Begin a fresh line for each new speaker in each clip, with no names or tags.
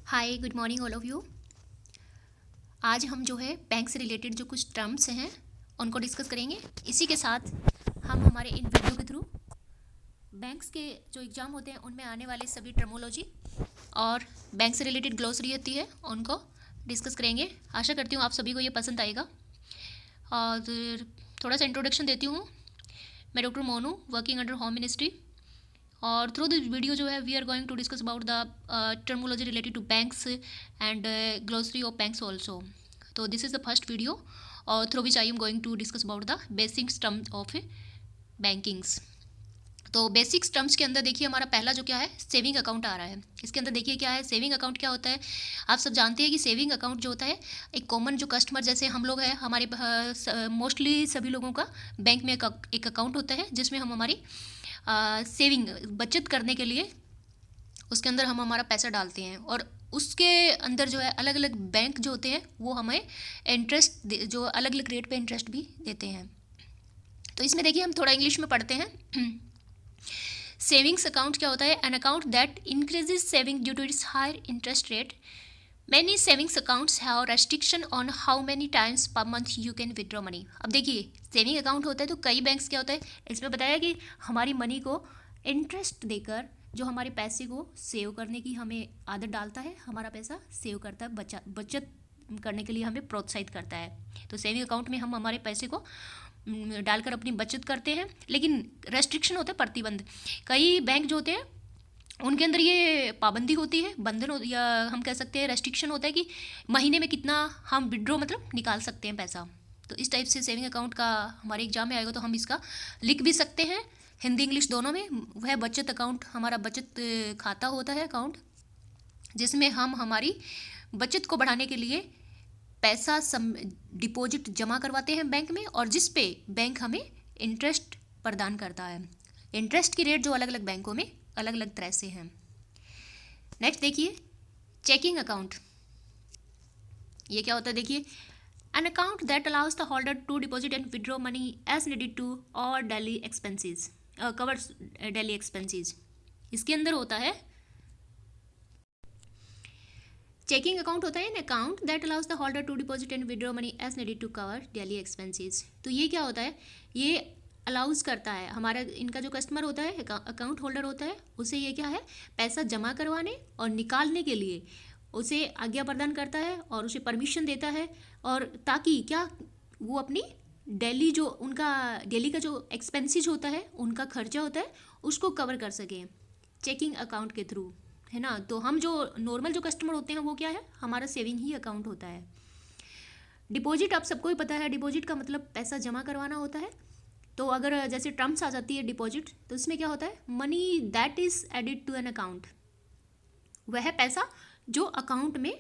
Hi good morning all of you. आज हम जो है बैंक से रिलेटेड जो कुछ टर्म्स हैं उनको डिस्कस करेंगे। इसी के साथ हम हमारे इन वीडियो के थ्रू बैंक्स के जो एग्ज़ाम होते हैं उनमें आने वाले सभी टर्मोलॉजी और बैंक से रिलेटेड ग्लोसरी होती है उनको डिस्कस करेंगे। आशा करती हूँ आप सभी को ये पसंद आएगा। और थोड़ा सा इंट्रोडक्शन देती हूँ। मैं doctor Monu, working under home ministry, और थ्रू दिस वीडियो जो है we are going to discuss about the terminology related to banks and glossary of banks also. तो this is the first video और through which I am going to discuss about the basics term of bankings. तो basics terms के अंदर देखिए हमारा पहला जो क्या है सेविंग अकाउंट आ रहा है। इसके अंदर देखिए क्या है, सेविंग अकाउंट क्या होता है। आप सब जानते हैं कि सेविंग अकाउंट जो होता है एक कॉमन जो कस्टमर जैसे हम लोग हैं, हमारे मोस्टली सभी लोगों का बैंक में एक अकाउंट होता है जिसमें हम हमारी सेविंग बचत करने के लिए उसके अंदर हम हमारा पैसा डालते हैं, और उसके अंदर जो है अलग अलग बैंक जो होते हैं वो हमें इंटरेस्ट जो अलग अलग रेट पे इंटरेस्ट भी देते हैं। तो इसमें देखिए हम थोड़ा इंग्लिश में पढ़ते हैं। सेविंग्स अकाउंट क्या होता है, an account that increases saving due to its higher interest rate. Many savings accounts have restriction on how many times per month you can withdraw money. अब देखिए सेविंग अकाउंट होता है तो कई बैंक्स क्या होता है, इसमें बताया कि हमारी मनी को इंटरेस्ट देकर जो हमारे पैसे को सेव करने की हमें आदत डालता है, हमारा पैसा सेव करता है, बचत करने के लिए हमें प्रोत्साहित करता है। तो सेविंग अकाउंट में हम हमारे पैसे को डालकर अपनी बचत करते हैं, लेकिन रेस्ट्रिक्शन होता है, प्रतिबंध। कई बैंक जो होते हैं उनके अंदर ये पाबंदी होती है, बंधन या हम कह सकते हैं रेस्ट्रिक्शन होता है कि महीने में कितना हम विड्रॉ मतलब निकाल सकते हैं पैसा। तो इस टाइप से सेविंग अकाउंट का हमारे एग्जाम में आएगा तो हम इसका लिख भी सकते हैं हिंदी इंग्लिश दोनों में। वह बचत अकाउंट हमारा बचत खाता होता है, अकाउंट जिसमें हम हमारी बचत को बढ़ाने के लिए पैसा डिपॉजिट जमा करवाते हैं बैंक में, और जिस पे बैंक हमें इंटरेस्ट प्रदान करता है। इंटरेस्ट की रेट जो अलग अलग बैंकों में अलग अलग तरह से हैं। नेक्स्ट देखिए चेकिंग अकाउंट, ये क्या होता है। देखिए an account that allows the holder to deposit and withdraw money as needed to और daily expenses, covers daily expenses. इसके अंदर होता है चेकिंग अकाउंट होता है an account that allows the holder to deposit and withdraw money as needed to cover daily expenses. तो ये क्या होता है, ये अलाउज करता है हमारा इनका जो कस्टमर होता है, अकाउंट होल्डर होता है, उसे ये क्या है पैसा जमा करवाने और निकालने के लिए उसे आज्ञा प्रदान करता है और उसे परमिशन देता है, और ताकि क्या वो अपनी डेली जो उनका डेली का जो एक्सपेंसेस होता है, उनका खर्चा होता है, उसको कवर कर सकें चेकिंग अकाउंट के थ्रू, है ना। तो हम जो नॉर्मल जो कस्टमर होते हैं वो क्या है, हमारा सेविंग ही अकाउंट होता है। डिपॉजिट आप सबको ही पता है, डिपॉजिट का मतलब पैसा जमा करवाना होता है। तो अगर जैसे टर्म्स आ जाती है डिपॉजिट, तो इसमें क्या होता है, money that is added to an account, वह पैसा जो अकाउंट में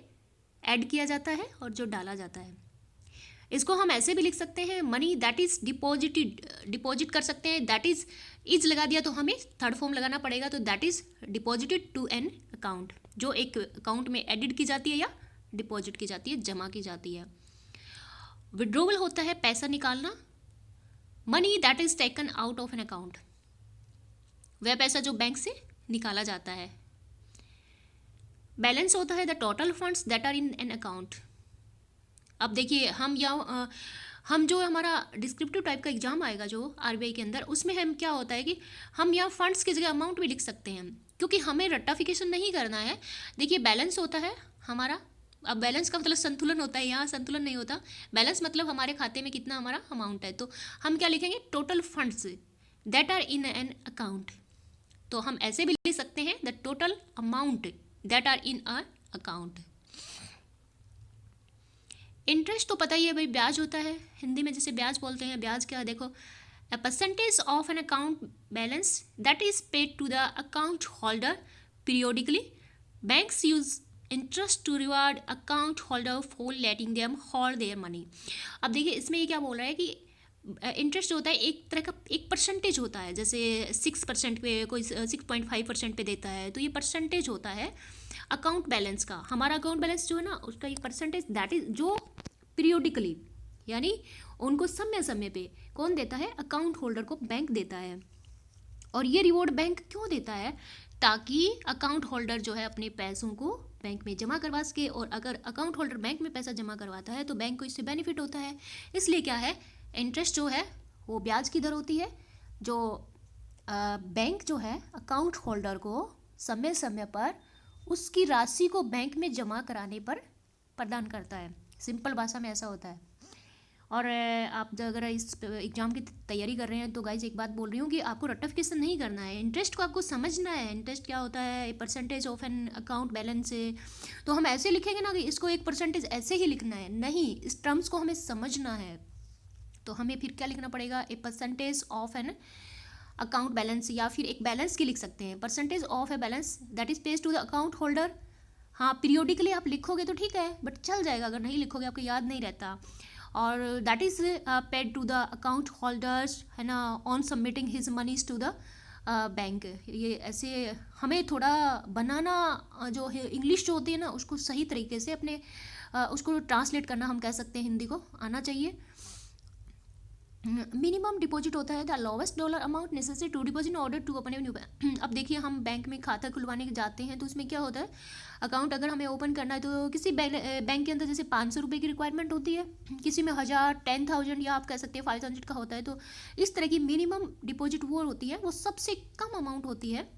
ऐड किया जाता है और जो डाला जाता है। इसको हम ऐसे भी लिख सकते हैं, money that is deposited, deposit कर सकते हैं, दैट इज लगा दिया तो हमें थर्ड फॉर्म लगाना पड़ेगा, तो that is deposited to an account, जो एक अकाउंट में एडिड की जाती है या डिपॉजिट की जाती है, जमा की जाती है। विड्रॉवल होता है पैसा निकालना, money that is taken out of an account, वह पैसा जो बैंक से निकाला जाता है। बैलेंस होता है the total funds that are in an account. अब देखिए हम जो हमारा डिस्क्रिप्टिव टाइप का एग्जाम आएगा जो आरबीआई के अंदर, उसमें हम क्या होता है कि हम यहाँ फंड्स की जगह अमाउंट भी लिख सकते हैं, क्योंकि हमें रट्टाफिकेशन नहीं करना है। देखिए बैलेंस होता है हमारा, अब बैलेंस का मतलब संतुलन होता है, यहाँ संतुलन नहीं होता। बैलेंस मतलब हमारे खाते में कितना हमारा अमाउंट है, तो हम क्या लिखेंगे, total funds that are in an account. तो हम ऐसे भी लिख सकते हैं the total amount that are in a account. Interest तो पता ही है भाई, ब्याज होता है, हिंदी में जैसे ब्याज बोलते हैं। ब्याज क्या, देखो a percentage of an account balance that is paid to the account holder periodically. Banks use interest to reward account holder for letting them hold their money. अब देखिए इसमें ये क्या बोल रहा है कि इंटरेस्ट होता है एक तरह का, एक परसेंटेज होता है, जैसे 6% पे कोई 6.5% पे देता है, तो ये परसेंटेज होता है अकाउंट बैलेंस का। हमारा अकाउंट बैलेंस जो है ना, उसका एक परसेंटेज दैट इज जो पीरियोडिकली, यानी उनको समय समय पे कौन देता है, अकाउंट होल्डर को बैंक देता है। और ये रिवॉर्ड बैंक क्यों देता है, ताकि अकाउंट होल्डर जो है अपने पैसों को बैंक में जमा करवा सके, और अगर अकाउंट होल्डर बैंक में पैसा जमा करवाता है तो बैंक को इससे बेनिफिट होता है। इसलिए क्या है, इंटरेस्ट जो है वो ब्याज की दर होती है जो बैंक जो है अकाउंट होल्डर को समय समय पर उसकी राशि को बैंक में जमा कराने पर प्रदान करता है। सिंपल भाषा में ऐसा होता है। और आप अगर इस एग्ज़ाम की तैयारी कर रहे हैं तो गाइज एक बात बोल रही हूँ कि आपको रट्टफिकेशन नहीं करना है, इंटरेस्ट को आपको समझना है। इंटरेस्ट क्या होता है, percentage of an account balance है। तो हम ऐसे लिखेंगे ना कि इसको एक परसेंटेज ऐसे ही लिखना है, नहीं, इस टर्म्स को हमें समझना है। तो हमें फिर क्या लिखना पड़ेगा, a percentage of an account balance, या फिर एक बैलेंस की लिख सकते हैं, percentage of a balance that is paid to the account holder. हाँ, पीरियोडिकली आप लिखोगे तो ठीक है, बट चल जाएगा, अगर नहीं लिखोगे आपको याद नहीं रहता। और that is paid to the account holders, है ना, on submitting his moneys to the bank. ये ऐसे हमें थोड़ा बनाना जो है इंग्लिश जो होती है ना उसको सही तरीके से अपने उसको ट्रांसलेट करना हम कह सकते हैं, हिंदी को आना चाहिए। मिनिमम डिपॉजिट होता है the lowest dollar amount necessary to deposit in order to open a new bank. अब देखिए हम बैंक में खाता खुलवाने जाते हैं तो उसमें क्या होता है, अकाउंट अगर हमें ओपन करना है तो किसी बैंक के अंदर जैसे 500 रुपये की रिक्वायरमेंट होती है, किसी में 1000, 10,000 या आप कह सकते हैं 500 का होता है। तो इस तरह की मिनिमम डिपॉजिट वो होती है, वो सबसे कम अमाउंट होती है।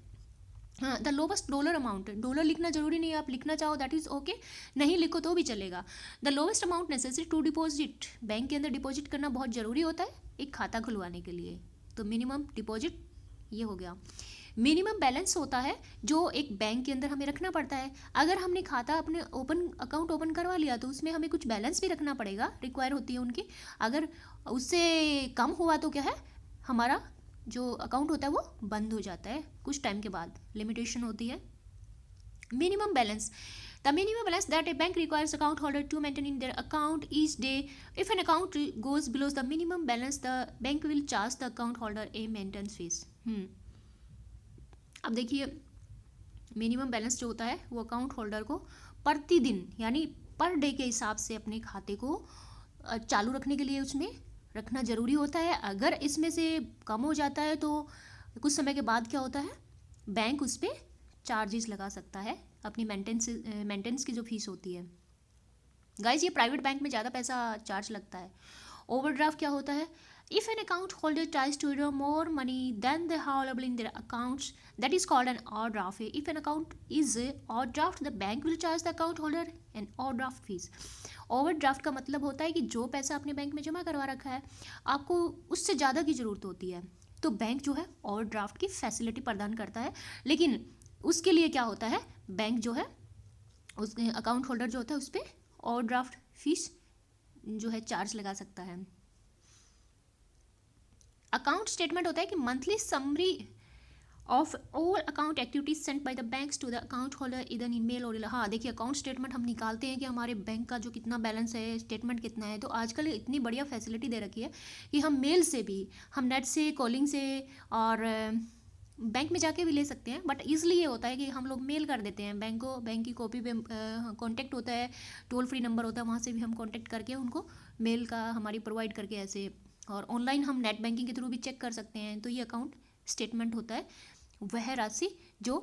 हाँ, the lowest dollar amount, dollar लिखना जरूरी नहीं है, आप लिखना चाहो दैट इज़ ओके, नहीं लिखो तो भी चलेगा। The lowest amount necessary to deposit, bank के अंदर डिपॉजिट करना बहुत ज़रूरी होता है एक खाता खुलवाने के लिए। तो मिनिमम डिपॉजिट ये हो गया। मिनिमम बैलेंस होता है जो एक बैंक के अंदर हमें रखना पड़ता है। अगर हमने खाता अपने अकाउंट ओपन करवा लिया तो उसमें हमें कुछ बैलेंस भी रखना पड़ेगा, रिक्वायर होती है उनकी। अगर उससे कम हुआ तो क्या है, हमारा जो अकाउंट होता है वो बंद हो जाता है कुछ टाइम के बाद, लिमिटेशन होती है। Minimum balance, the minimum balance that a bank requires account holder to maintain in their account each day. If an account goes below the minimum balance the bank will charge the account holder a maintenance fees. अब देखिए minimum balance जो होता है वो account holder को प्रतिदिन यानी per day के हिसाब से अपने खाते को चालू रखने के लिए उसमें रखना ज़रूरी होता है। अगर इसमें से कम हो जाता है तो कुछ समय के बाद क्या होता है, बैंक उस पर चार्जेस लगा सकता है, अपनी मेंटेनेंस की जो फीस होती है। गाइज ये प्राइवेट बैंक में ज़्यादा पैसा चार्ज लगता है। ओवरड्राफ्ट क्या होता है, if an account holder tries to withdraw more money than they have available in their accounts that is called an overdraft. If an account is overdraft the bank will charge the account holder an overdraft fees. Overdraft का मतलब होता है कि जो पैसा आपने bank में जमा करवा रखा है आपको उससे ज़्यादा की ज़रूरत होती है, तो बैंक जो है ओवरड्राफ्ट की फैसिलिटी प्रदान करता है। लेकिन उसके लिए क्या होता है, बैंक जो है उसके अकाउंट होल्डर जो होता है उस पर ओवरड्राफ्ट फीस जो है चार्ज लगा सकता है। अकाउंट स्टेटमेंट होता है कि monthly summary of all account activities sent by the banks to the account holder इधर इन मेल और। हाँ देखिए अकाउंट स्टेटमेंट हम निकालते हैं कि हमारे बैंक का जो कितना बैलेंस है, स्टेटमेंट कितना है। तो आजकल इतनी बढ़िया फैसिलिटी दे रखी है कि हम मेल से भी, हम नेट से, कॉलिंग से और बैंक में जाके भी ले सकते हैं। बट ईजिली ये होता है कि हम लोग मेल कर देते हैं बैंक को, बैंक की कॉपी पे कॉन्टैक्ट होता है, टोल फ्री नंबर होता है, वहाँ से भी हम कॉन्टैक्ट करके उनको मेल का हमारी प्रोवाइड करके ऐसे, और ऑनलाइन हम नेट बैंकिंग के थ्रू भी चेक कर सकते हैं। तो ये अकाउंट स्टेटमेंट होता है वह राशि जो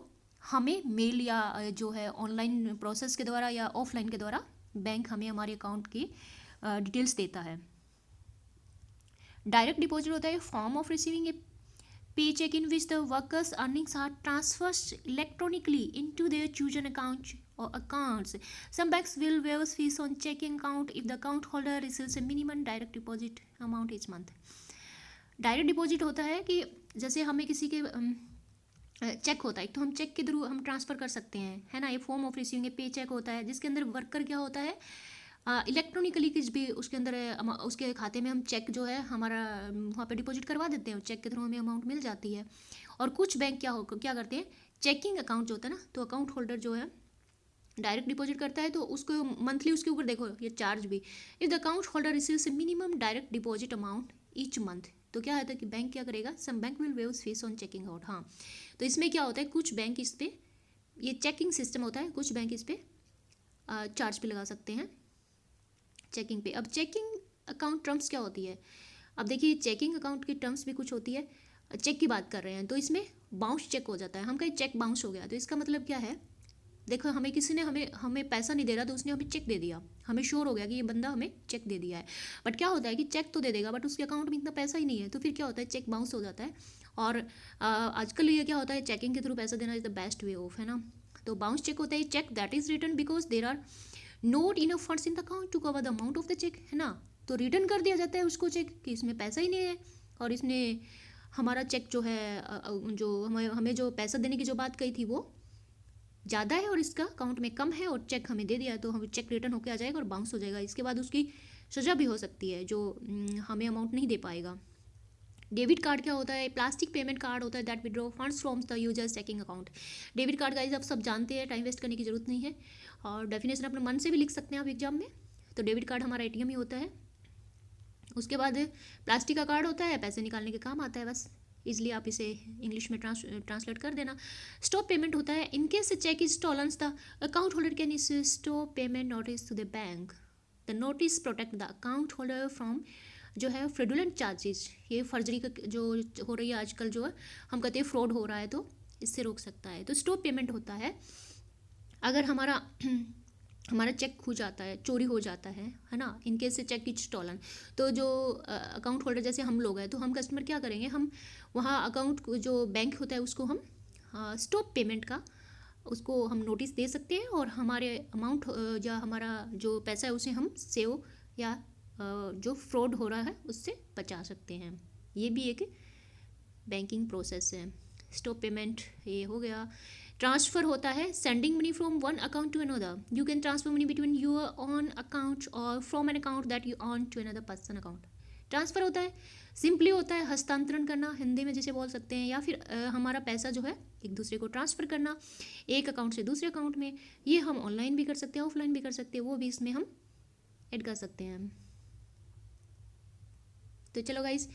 हमें मेल या जो है ऑनलाइन प्रोसेस के द्वारा या ऑफलाइन के द्वारा बैंक हमें हमारे अकाउंट की डिटेल्स देता है। डायरेक्ट डिपॉजिट होता है form of receiving a pay cheque in which the workers earnings are transferred electronically into their chosen account or accounts. Some banks will waive fees on checking account if the account holder receives a minimum direct deposit amount each month. Direct deposit होता है कि जैसे हमें किसी के check होता है तो हम चेक के थ्रू हम ट्रांसफ़र कर सकते हैं, है ना। ये form of receiving a pay check होता है जिसके अंदर वर्कर क्या होता है, इलेक्ट्रॉनिकली किस भी उसके अंदर उसके खाते में हम चेक जो है हमारा वहाँ पे डिपॉजिट करवा देते हैं, चेक के थ्रू हमें अमाउंट मिल जाती है। और कुछ बैंक क्या करते हैं, चेकिंग अकाउंट जो होता है ना, तो अकाउंट होल्डर जो है डायरेक्ट डिपॉजिट करता है तो उसको मंथली उसके ऊपर देखो ये चार्ज भी। If the account holder receives a minimum direct deposit amount each month, तो क्या होता है कि बैंक क्या करेगा, some bank will waive fees on checking out. हाँ, तो इसमें क्या होता है, कुछ बैंक इस पर, ये चेकिंग सिस्टम होता है, कुछ बैंक इस पर चार्ज भी लगा सकते हैं चेकिंग पे। अब चेकिंग अकाउंट टर्म्स क्या होती है, अब देखिए चेकिंग अकाउंट की टर्म्स भी कुछ होती है। चेक की बात कर रहे हैं तो इसमें बाउंस चेक हो जाता है, हम कहीं चेक बाउंस हो गया तो इसका मतलब क्या है, देखो हमें किसी ने हमें पैसा नहीं दे रहा तो उसने हमें चेक दे दिया, हमें श्योर हो गया कि ये बंदा हमें चेक दे दिया है। बट क्या होता है कि चेक तो दे देगा बट उसके अकाउंट में इतना पैसा ही नहीं है, तो फिर क्या होता है, चेक बाउंस हो जाता है। और आजकल ये क्या होता है, चेकिंग के थ्रू पैसा देना is the best way of, है ना। तो बाउंस चेक होता है cheque that is return because there are not enough funds in the account to cover the amount of the cheque, है ना। तो रिटर्न कर दिया जाता है उसको चेक कि इसमें पैसा ही नहीं है, और इसने हमारा चेक जो है जो हमें जो पैसा देने की जो बात कही थी वो ज़्यादा है और इसका अकाउंट में कम है और चेक हमें दे दिया है, तो हमें चेक रिटर्न होकर आ जाएगा और बाउंस हो जाएगा। इसके बाद उसकी सज़ा भी हो सकती है जो हमें अमाउंट नहीं दे पाएगा। डेबिट कार्ड क्या होता है, प्लास्टिक पेमेंट कार्ड होता है that withdraw funds from the users checking account. Debit card guys आप सब जानते हैं, टाइम वेस्ट करने की जरूरत नहीं है, और डेफिनेशन अपने मन से भी लिख सकते हैं आप एग्जाम में। तो डेबिट कार्ड हमारा एटीएम ही होता है। उसके बाद प्लास्टिक का कार्ड होता है, पैसे निकालने के काम आता है, बस इसलिए आप इसे इंग्लिश में ट्रांसलेट कर देना। स्टॉप पेमेंट होता है in case cheque is stolen the account holder can issue stop payment notice to the bank. The notice protect the account holder from जो है फ्रॉडुलेंट चार्जेस, ये फर्जरी का जो हो रही है आजकल, जो है हम कहते हैं फ्रॉड हो रहा है, तो इससे रोक सकता है। तो स्टॉप पेमेंट होता है अगर हमारा चेक खो जाता है, चोरी हो जाता है ना, इनकेस से चेक इज स्टॉलन। तो जो अकाउंट होल्डर जैसे हम लोग हैं, तो हम कस्टमर क्या करेंगे, हम वहाँ अकाउंट जो बैंक होता है उसको हम स्टॉप पेमेंट का उसको हम नोटिस दे सकते हैं, और हमारे अमाउंट या हमारा जो पैसा है उसे हम सेव या जो फ्रॉड हो रहा है उससे बचा सकते हैं। ये भी एक बैंकिंग प्रोसेस है। स्टॉप पेमेंट ये हो गया। ट्रांसफ़र होता है sending money from one account to another. You can transfer money between your own account और from an account that you own to another person account. Transfer होता है simply होता है हस्तांतरण करना, हिंदी में जिसे बोल सकते हैं, या फिर हमारा पैसा जो है एक दूसरे को ट्रांसफ़र करना एक अकाउंट से दूसरे अकाउंट में। ये हम ऑनलाइन भी कर सकते हैं, ऑफलाइन भी कर सकते हैं, वो भी इसमें हम ऐड कर सकते हैं। तो चलो गाइस,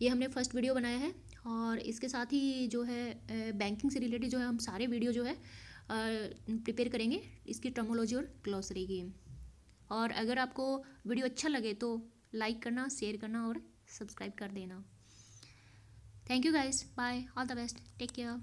ये हमने फर्स्ट वीडियो बनाया है, और इसके साथ ही जो है बैंकिंग से रिलेटेड जो है हम सारे वीडियो जो है प्रिपेयर करेंगे इसकी टर्मोलॉजी और ग्लॉसरी की। और अगर आपको वीडियो अच्छा लगे तो लाइक करना, शेयर करना और सब्सक्राइब कर देना। Thank you guys, bye, all the best, take care.